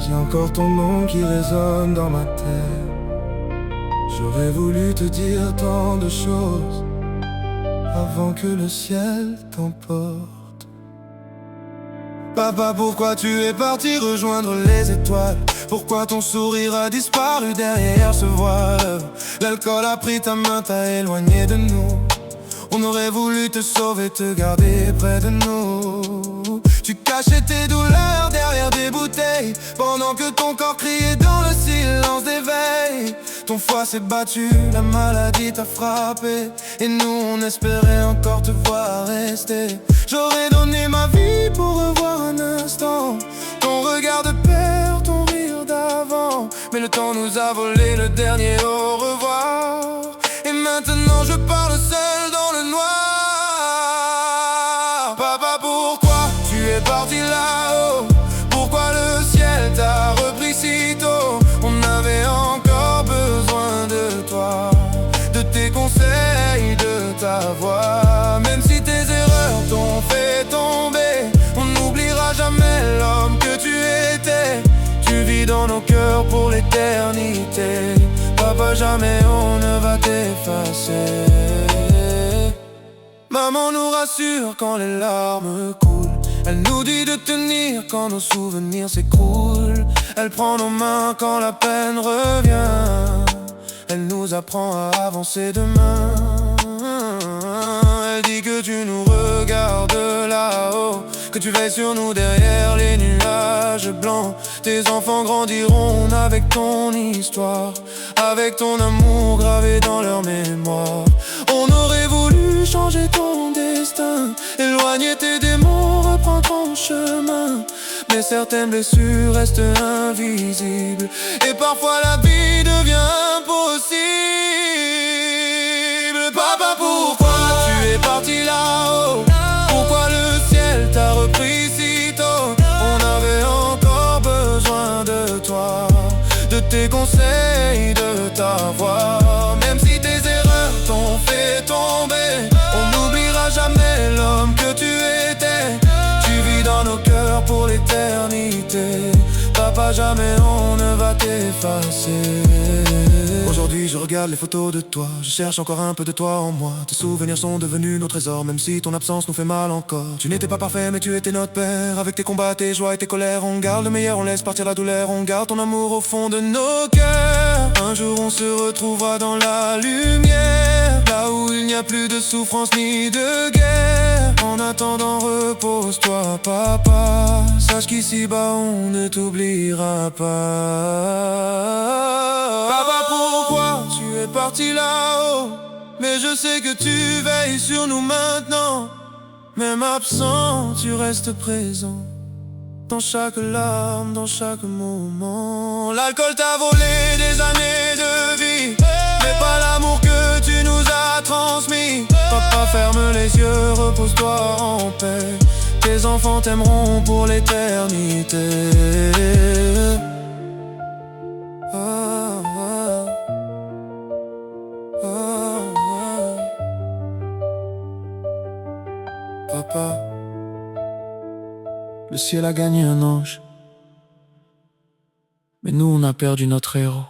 J'ai encore ton nom qui résonne dans ma tête. J'aurais voulu te dire tant de choses avant que le ciel t'emporte. Papa, pourquoi tu es parti rejoindre les étoiles? Pourquoi ton sourire a disparu derrière ce voile? L'alcool a pris ta main, t'a éloigné de nous. On aurait voulu te sauver, te garder près de nous. Tu cachais tes douleurs derrière des bouteilles, pendant que ton corps criait dans le silence des veilles. Ton foie s'est battu, la maladie t'a frappé, et nous on espérait encore te voir rester. J'aurais donné ma vie pour revoir un instant ton regard de peur, ton rire d'avant. Mais le temps nous a volé le dernier au revoir, et maintenant je parle seul dans le noir. Papa, pourquoi tu es parti là-haut? Pourquoi le ciel t'a repris si tôt? On avait encore besoin de toi, de tes conseils, de ta voix. Même si tes erreurs t'ont fait tomber, on n'oubliera jamais l'homme que tu étais. Tu vis dans nos cœurs pour l'éternité. Papa, jamais on ne va t'effacer. Maman nous rassure quand les larmes coulent. Elle nous dit de tenir quand nos souvenirs s'écroulent. Elle prend nos mains quand la peine revient. Elle nous apprend à avancer demain. Elle dit que tu nous regardes là-haut, que tu veilles sur nous derrière les nuages blancs. Tes enfants grandiront avec ton histoire, avec ton amour gravé dans leur mémoire. On aurait voulu changer ton destin, éloigner tes démons, reprendre ton chemin. Mais certaines blessures restent invisibles, et parfois la vie devient impossible. Papa, pourquoi tu es parti là-haut? Pourquoi le ciel t'a repris si tôt? On avait encore besoin de toi, de tes conseils, de ta voix. Même si tes erreurs t'ont fait tomber, on n'oubliera jamais l'homme que tu étais. Tu vis dans nos cœurs pour l'éternité. Papa, jamais on ne va t'effacer. Aujourd'hui je regarde les photos de toi, je cherche encore un peu de toi en moi. Tes souvenirs sont devenus nos trésors, même si ton absence nous fait mal encore. Tu n'étais pas parfait mais tu étais notre père. Avec tes combats, tes joies et tes colères, on garde le meilleur, on laisse partir la douleur. On garde ton amour au fond de nos cœurs. Un jour on se retrouvera dans la lumière, là où il n'y a plus de souffrance ni de guerre. En attendant, repose-toi papa, sache qu'ici-bas on ne t'oubliera pas. Papa, pourquoi tu es parti là-haut? Mais je sais que tu veilles sur nous maintenant. Même absent, tu restes présent, dans chaque larme, dans chaque moment. L'alcool t'a volé des années de vie, mais pas l'amour que tu nous as transmis. Papa, ferme les yeux, repose-toi en paix. Tes enfants t'aimeront pour l'éternité. Papa, le ciel a gagné un ange, mais nous on a perdu notre héros.